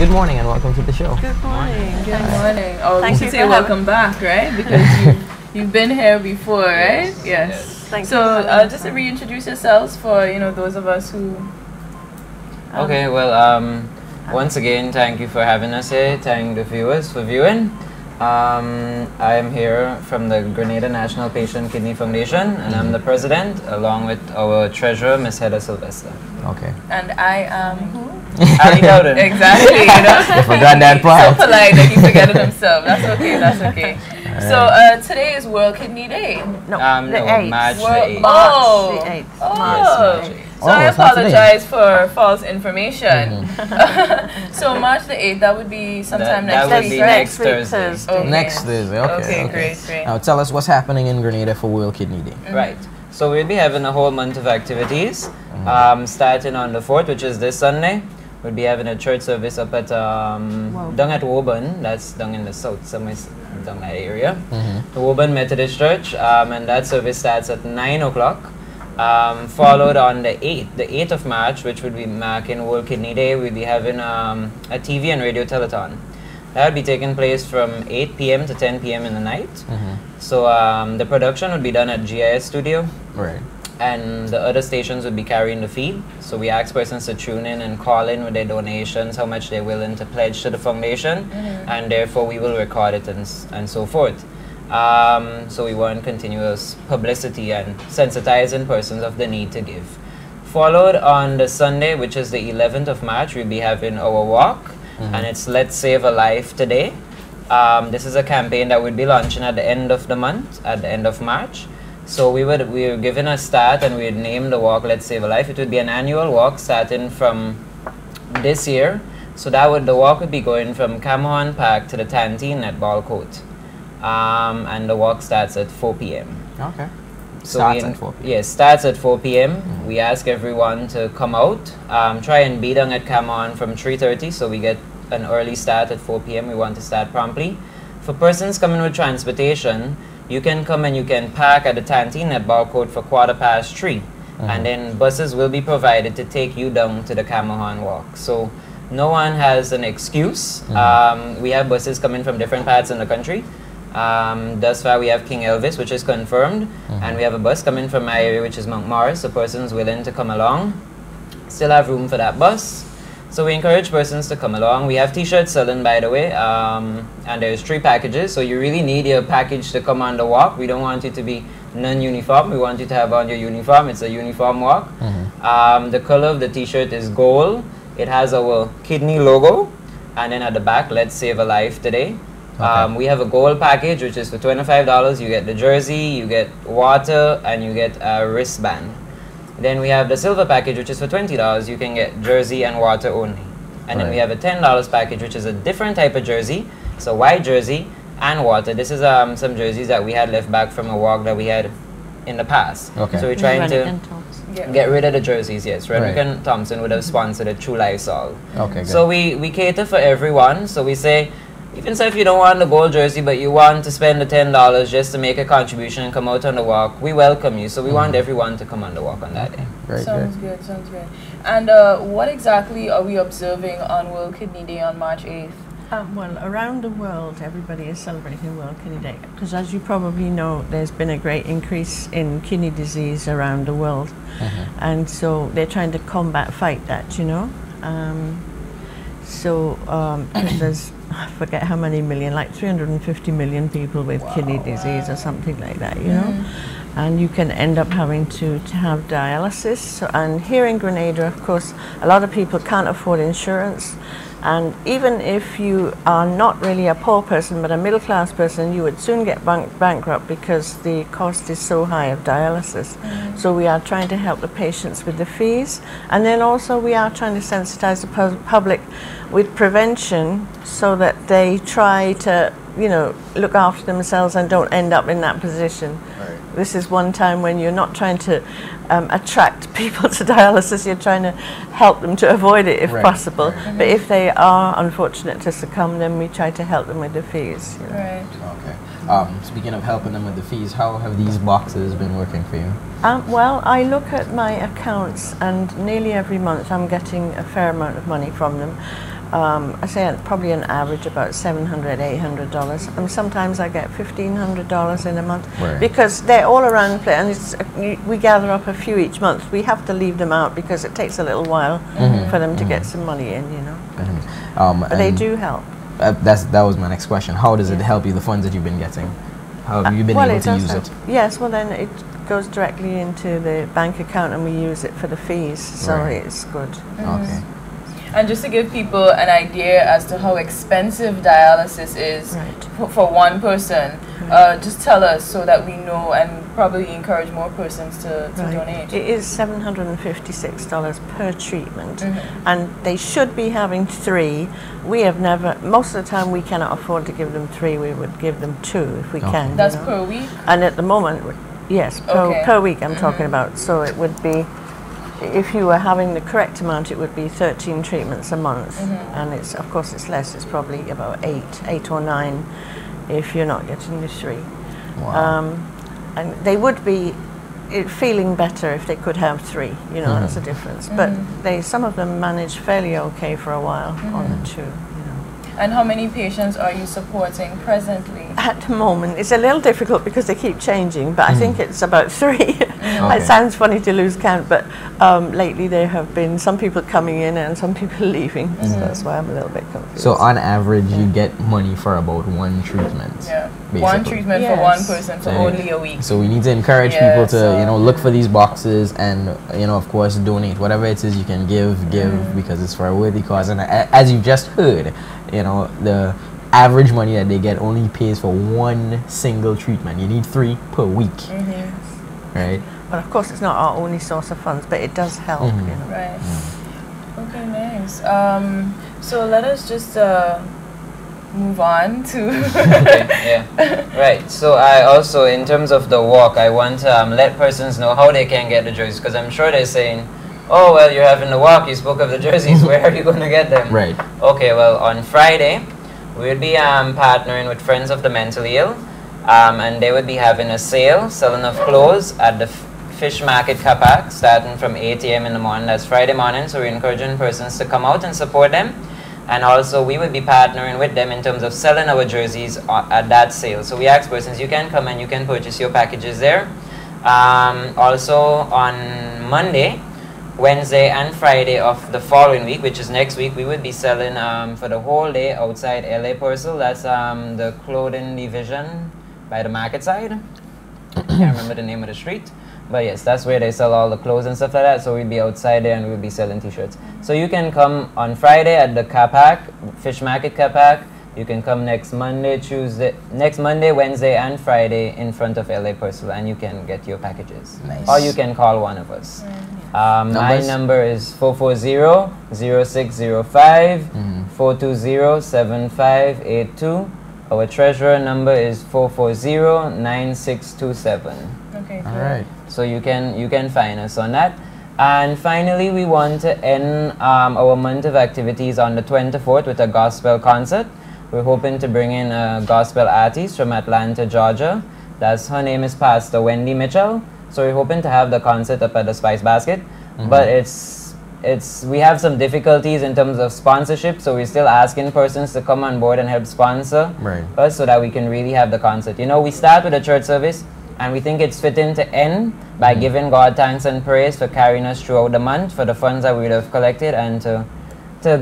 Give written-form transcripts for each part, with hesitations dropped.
good morning and welcome to the show. Good morning. Good morning. Oh, Thank we you should say for welcome back, right? Because you've been here before, right? Yes. Thank So you. just to reintroduce yourselves for those of us who. Okay. Well, once again, thank you for having us here. Thank the viewers for viewing. I am here from the Grenada National Patient Kidney Foundation, and I'm the president, along with our treasurer, Miss Heather Sylvester. Okay. And I am who? Ali Dowden. Exactly. You forgot that So part. polite that he forgot it himself. That's okay. That's okay. So today is World Kidney Day. No, No, the 8th. March the World- 8th. Oh. The 8th. Oh. March 8th. So I it's not today. apologize for false information. So March the 8th, that would be sometime That next would week, be right? next Thursday. Okay. Next Thursday. Okay. Okay, great. Now tell us what's happening in Grenada for World Kidney Day. Right. So we'll be having a whole month of activities, starting on the 4th, which is this Sunday. We'll be having a church service up at down at Woburn. That's down in the south, somewhere down that area. The Woburn Methodist Church, and that service starts at 9 o'clock. Followed on the 8th of March, which would be marking World Kidney Day. We'll be having a TV and radio telethon. That will be taking place from 8 p.m. to 10 p.m. in the night. So the production would be done at GIS Studio, Right. and the other stations would be carrying the feed. So we ask persons to tune in and call in with their donations, how much they're willing to pledge to the foundation, and therefore we will record it and so forth. So we want continuous publicity and sensitizing persons of the need to give. Followed on the Sunday, which is the 11th of March, we'll be having our walk, and it's Let's Save a Life Today. This is a campaign that we'll be launching at the end of the month, at the end of March. So we're given a start, and we'd name the walk Let's Save a Life. It would be an annual walk starting from this year. So the walk would be going from Camohan Park to the Tantine at Ball Court. And the walk starts at 4 p.m. Okay. So Starts at 4 p.m. Yes, starts at 4 p.m. We ask everyone to come out. Try and be down at Camohan from 3:30, so we get an early start at 4 p.m. We want to start promptly. For persons coming with transportation, you can come and you can park at the Tantine at Ball Court for 3:15. And then buses will be provided to take you down to the Camohan walk. So no one has an excuse. We have buses coming from different parts in the country. Thus far we have King Elvis, which is confirmed, and we have a bus coming from my area, which is Mount Morris, so persons willing to come along still have room for that bus. So we encourage persons to come along. We have t-shirts selling, by the way, and there's 3 packages, so you really need your package to come on the walk. We don't want you to be non-uniform. We want you to have on your uniform. It's a uniform walk. The color of the t-shirt is gold. It has our kidney logo, and then at the back, Let's Save a Life Today. We have a gold package, which is for $25. You get the jersey, you get water, and you get a wristband. Then we have the silver package, which is for $20. You can get jersey and water only. And then we have a $10 package, which is a different type of jersey. It's a white jersey and water. This is some jerseys that we had left back from a walk that we had in the past. Okay. So we're trying to get rid of the jerseys, yes. Redrick and Thompson would have sponsored a True Lysol. Okay, good. So we cater for everyone. So we say, even so if you don't want the gold jersey, but you want to spend the $10 just to make a contribution and come out on the walk, we welcome you. So we want everyone to come on the walk on that day. Very Sounds good. And what exactly are we observing on World Kidney Day on March 8th? Well, around the world, everybody is celebrating World Kidney Day because, as you probably know, there's been a great increase in kidney disease around the world, and so they're trying to fight that, you know. There's, I forget how many million, like 350 million people with kidney disease or something like that, you know. And you can end up having to have dialysis. So, and here in Grenada, of course, a lot of people can't afford insurance. And even if you are not really a poor person, but a middle-class person, you would soon get bankrupt because the cost is so high of dialysis. So we are trying to help the patients with the fees. And then also we are trying to sensitize the public with prevention so that they try to, you know, look after themselves and don't end up in that position. This is one time when you're not trying to attract people to dialysis, you're trying to help them to avoid it if possible. But if they are unfortunate to succumb, then we try to help them with the fees. You know. Okay. Speaking of helping them with the fees, how have these boxes been working for you? Well, I look at my accounts, and nearly every month I'm getting a fair amount of money from them. I say probably an average about $700, $800. And sometimes I get $1,500 in a month Right. because they're all around the place, and we gather up a few each month. We have to leave them out because it takes a little while for them to get some money in, you know. But they and do help. that was my next question. How does it help you, the funds that you've been getting? How have you been able to use it? Yes, well then it goes directly into the bank account and we use it for the fees, so Right. it's good. Okay. And just to give people an idea as to how expensive dialysis is for one person, just tell us so that we know and probably encourage more persons to donate. It is $756 per treatment, and they should be having 3. We have never, most of the time we cannot afford to give them 3, we would give them 2 if we can. That's you know? per week? And at the moment, yes, per week I'm talking about. So it would be, if you were having the correct amount, it would be 13 treatments a month, and it's, of course it's less, it's probably about 8 or 9 if you're not getting the 3. Wow. And they would be feeling better if they could have 3, you know, that's the difference. But some of them manage fairly okay for a while on the 2. And how many patients are you supporting presently? At the moment, it's a little difficult because they keep changing, but I think it's about 3. Okay. It sounds funny to lose count, but lately there have been some people coming in and some people leaving, so that's why I'm a little bit confused. So on average, you get money for about 1 treatment. Yeah, basically. 1 treatment for 1 person for only a week. So we need to encourage people to, you know, look for these boxes and, you know, of course, donate whatever it is you can give because it's for a worthy cause. And as you just heard, you know, the average money that they get only pays for 1 single treatment. You need 3 per week, right? But of course, it's not our only source of funds, but it does help, you know. Right. Okay, nice. So let us just move on to. Right. So I also, in terms of the walk, I want to let persons know how they can get the jerseys, because I'm sure they're saying, oh, well, you're having the walk, you spoke of the jerseys, where are you going to get them? Right. Okay, well, on Friday, we'll be partnering with Friends of the Mentally Ill, and they would be having a sale, selling of clothes at the Fish Market Capac, starting from 8 a.m. in the morning. That's Friday morning, so we're encouraging persons to come out and support them. And also, we would be partnering with them in terms of selling our jerseys at that sale. So we ask persons, you can come and you can purchase your packages there. Also, on Monday, Wednesday and Friday of the following week, which is next week, we would be selling for the whole day outside LA Purcell. That's the clothing division by the market side. I can't remember the name of the street. But yes, that's where they sell all the clothes and stuff like that. So we'll be outside there and we'll be selling t-shirts. So you can come on Friday at the Capac, Fish Market Capac. You can come next Monday, Wednesday, and Friday in front of LA Purcell, and you can get your packages. Nice. Or you can call one of us. My number is 440-0605, 420-7582. Our treasurer number is 440-9627. Okay, All right. So you can find us on that. And finally, we want to end our month of activities on the 24th with a gospel concert. We're hoping to bring in a gospel artist from Atlanta, Georgia. Her name is Pastor Wendy Mitchell. So we're hoping to have the concert up at the Spice Basket. But we have some difficulties in terms of sponsorship, so we're still asking persons to come on board and help sponsor us so that we can really have the concert. You know, we start with a church service, and we think it's fitting to end by giving God thanks and praise for carrying us throughout the month, for the funds that we would have collected, and to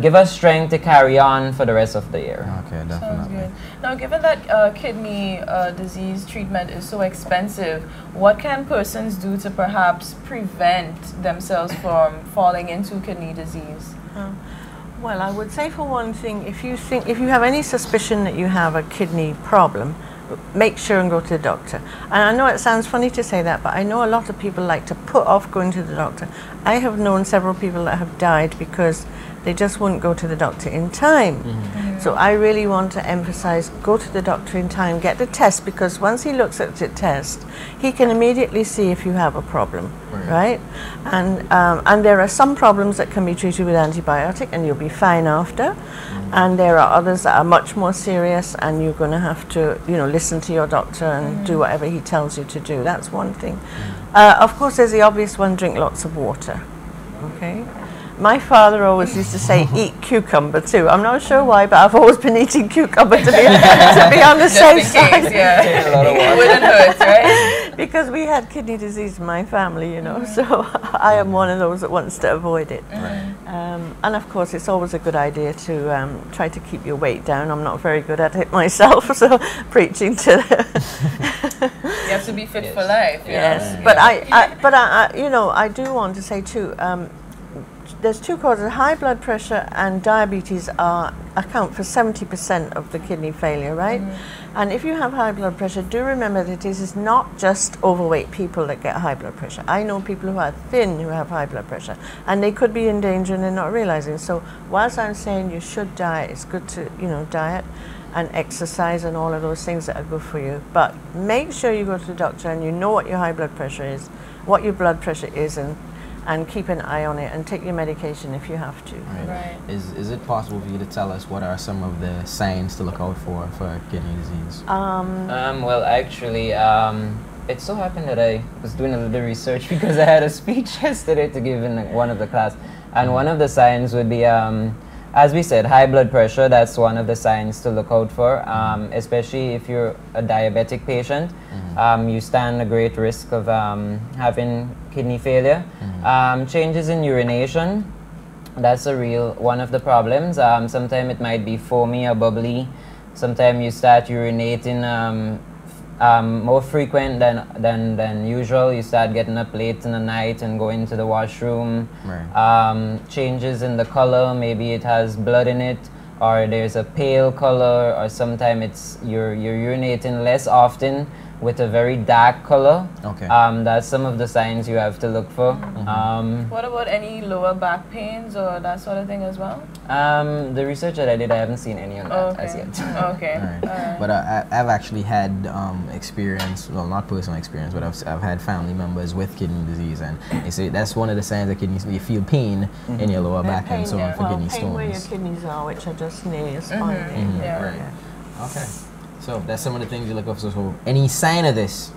give us strength to carry on for the rest of the year. Okay, Sounds definitely. good. Now, given that kidney disease treatment is so expensive, what can persons do to perhaps prevent themselves from falling into kidney disease? Well, I would say for one thing, if you have any suspicion that you have a kidney problem, make sure and go to the doctor. And I know it sounds funny to say that, but I know a lot of people like to put off going to the doctor. I have known several people that have died because they just wouldn't go to the doctor in time. So I really want to emphasize, go to the doctor in time, get the test, because once he looks at the test, he can immediately see if you have a problem, right? And there are some problems that can be treated with antibiotic and you'll be fine after. And there are others that are much more serious and you're going to have to, you know, listen to your doctor and do whatever he tells you to do. That's one thing. Of course, there's the obvious one, drink lots of water, okay? My father always used to say, eat cucumber too. I'm not sure why, but I've always been eating cucumber to be on the safe side. Yeah. A lot of It wouldn't hurt, right? Because we had kidney disease in my family, you know, so I am one of those that wants to avoid it. And of course, it's always a good idea to try to keep your weight down. I'm not very good at it myself, so preaching to You have to be fit for life. yes, but I, you know, I do want to say too. There's two causes: high blood pressure and diabetes account for 70% of the kidney failure, right? And if you have high blood pressure, do remember that it is not just overweight people that get high blood pressure. I know people who are thin who have high blood pressure, and they could be in danger and they're not realizing. So whilst I'm saying you should diet, it's good to, you know, diet and exercise and all of those things that are good for you. But make sure you go to the doctor and you know what your high blood pressure is, what your blood pressure is, and keep an eye on it and take your medication if you have to. Right. Is it possible for you to tell us what are some of the signs to look out for kidney disease? Well, actually, it so happened that I was doing a little research because I had a speech yesterday to give in one of the class, and one of the signs would be, as we said, high blood pressure. That's one of the signs to look out for, especially if you're a diabetic patient. You stand a great risk of having kidney failure. Changes in urination, that's a real one of the problems. Sometimes it might be foamy or bubbly. Sometimes you start urinating more frequent than usual. You start getting up late in the night and going to the washroom. Changes in the color, maybe it has blood in it, or there's a pale color, or sometimes it's you're urinating less often with a very dark color. Okay. That's some of the signs you have to look for. What about any lower back pains or that sort of thing as well? The research that I did, I haven't seen any on that as yet. Okay. Right. But I've actually had experience, well, not personal experience, but I've had family members with kidney disease, and they say that's one of the signs of kidney disease. You feel pain in your lower back and so on for kidney pain stones. where your kidneys are, which are just near your spine. Yeah. Okay. So that's some of the things you look for. So any sign of this,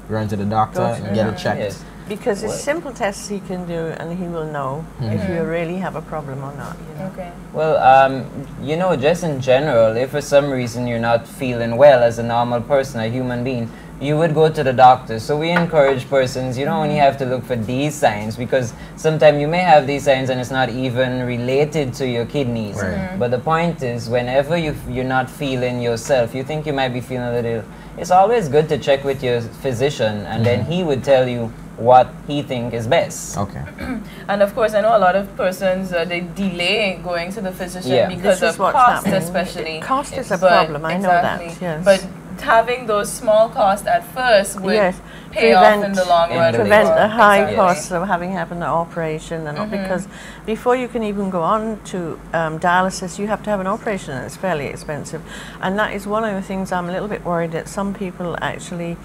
run to the doctor and get it checked. Yes. Because it's simple tests he can do, and he will know if you really have a problem or not. You know? Okay. Well, you know, just in general, if for some reason you're not feeling well as a normal person, a human being, you would go to the doctor. So we encourage persons, you don't only have to look for these signs, because sometimes you may have these signs and it's not even related to your kidneys. Right. But the point is, whenever you're not feeling yourself, you think you might be feeling a little, it's always good to check with your physician, and then he would tell you what he think is best. Okay. And of course, I know a lot of persons, they delay going to the physician because This is of what's cost, happening. especially. Cost is a But- problem, I know that, exactly. yes. But having those small costs at first would pay off in the long run. Prevent for- the high exactly. costs of having happened an operation, and because before you can even go on to dialysis, you have to have an operation, and it's fairly expensive. And that is one of the things I'm a little bit worried that some people actually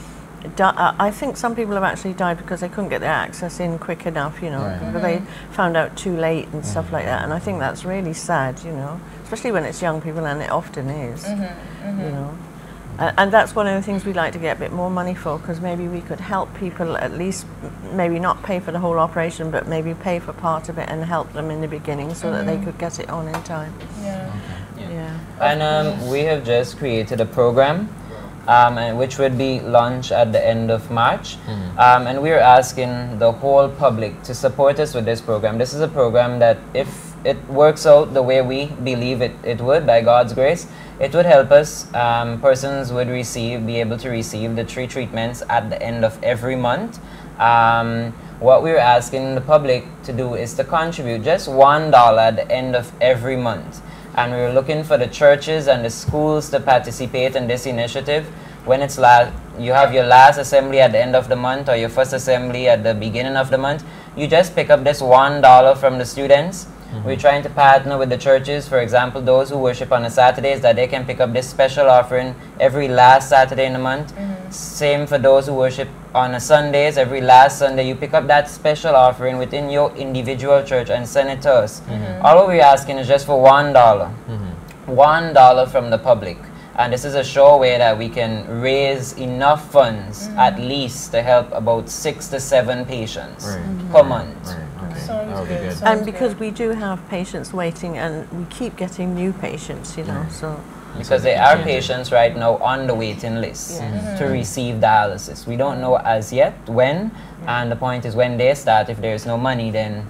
I think some people have actually died because they couldn't get their access in quick enough, you know, because they found out too late and stuff like that. And I think that's really sad, you know, especially when it's young people, and it often is, you know. And that's one of the things we'd like to get a bit more money for, because maybe we could help people at least, maybe not pay for the whole operation, but maybe pay for part of it and help them in the beginning so that they could get it on in time. Yeah. And we have just created a program, which would be launched at the end of March. And we're asking the whole public to support us with this program. This is a program that, if it works out the way we believe it would, by God's grace, it would help us. Persons would be able to receive the 3 treatments at the end of every month. What we're asking the public to do is to contribute just $1 at the end of every month. And we're looking for the churches and the schools to participate in this initiative. When it's you have your last assembly at the end of the month, or your first assembly at the beginning of the month, you just pick up this $1 from the students. We're trying to partner with the churches, for example, those who worship on the Saturdays, that they can pick up this special offering every last Saturday in the month. Same for those who worship on the Sundays. Every last Sunday, you pick up that special offering within your individual church and send it to us. All we're asking is just for $1. $1 from the public. And this is a sure way that we can raise enough funds, at least, to help about 6 to 7 patients per month. Sounds That would be good. And because we do have patients waiting, and we keep getting new patients, you know, so. Because there are patients right now on the waiting list to receive dialysis. We don't know as yet when, and the point is when they start, if there's no money, then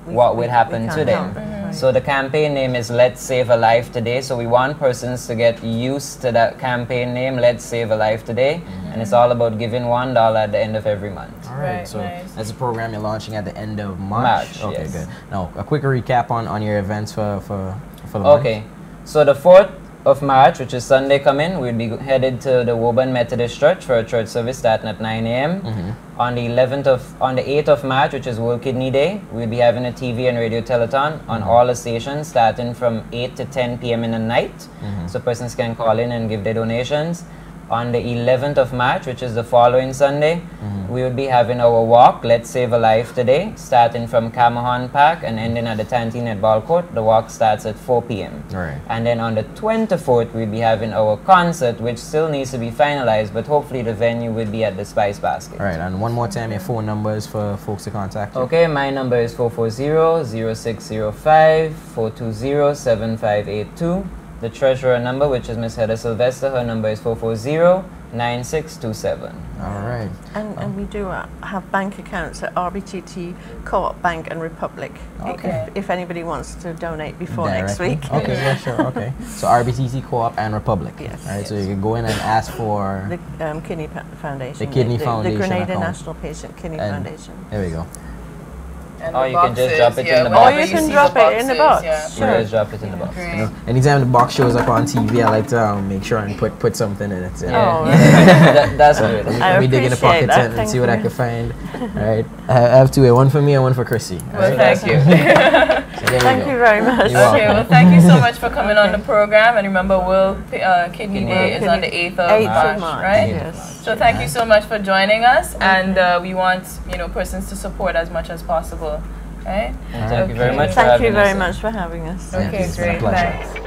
what would happen to them? So the campaign name is Let's Save a Life Today. So we want persons to get used to that campaign name, Let's Save a Life Today. And it's all about giving $1 at the end of every month. All right, Right, so nice. that's a program you're launching at the end of March. Okay, yes. good. Now, a quick recap on your events for the month. Okay, so the 4th of March, which is Sunday coming, we'll be headed to the Woburn Methodist Church for a church service starting at 9 a.m. On the 8th of March, which is World Kidney Day, we'll be having a TV and radio telethon on all the stations starting from 8 to 10 p.m. in the night. So persons can call in and give their donations. On the 11th of March, which is the following Sunday, we will be having our walk, Let's Save a Life Today, starting from Camahan Park and ending at the Tanty Netball Court. The walk starts at 4 p.m. Right. And then on the 24th, we'll be having our concert, which still needs to be finalized, but hopefully the venue will be at the Spice Basket. All right, and one more time, your phone numbers for folks to contact you. Okay, my number is 440-0605, 420-7582. The treasurer number, which is Miss Heather Sylvester, her number is 440-9627. All right. And we do have bank accounts at RBTT, Co-op Bank and Republic. Okay. If anybody wants to donate before next Directly? week. Okay, yeah, sure, okay. So RBTC, Co-op, and Republic. Yes. All right, so you can go in and ask for... The Kidney Foundation. The Kidney Foundation The Grenada account. National Patient Kidney And Foundation. There we go. And Or the you can just boxes, drop it in the whenever box. Or you can see drop it in the box. Yeah. Sure. Just drop it in the box. Great. You know, anytime the box shows up on TV, I like to make sure and put something in it. So. Yeah. Oh, That's good. Let me dig in the appreciate pocket that. and see Thank what I you. can find. All right, I have two here, one for me and one for Chrissy. All Well, right? thank you. So there Thank go. you very much. You're welcome. Okay, well, thank you so much for coming on the program. And remember, World Kidney Day is on the 8th of 8th March, of March, right? yes. So thank you so much for joining us, and we want persons to support as much as possible. Right? And thank you very Okay. much for Thank having you very us. much for having us. Thank you. Okay, It's been a great. pleasure. Thanks.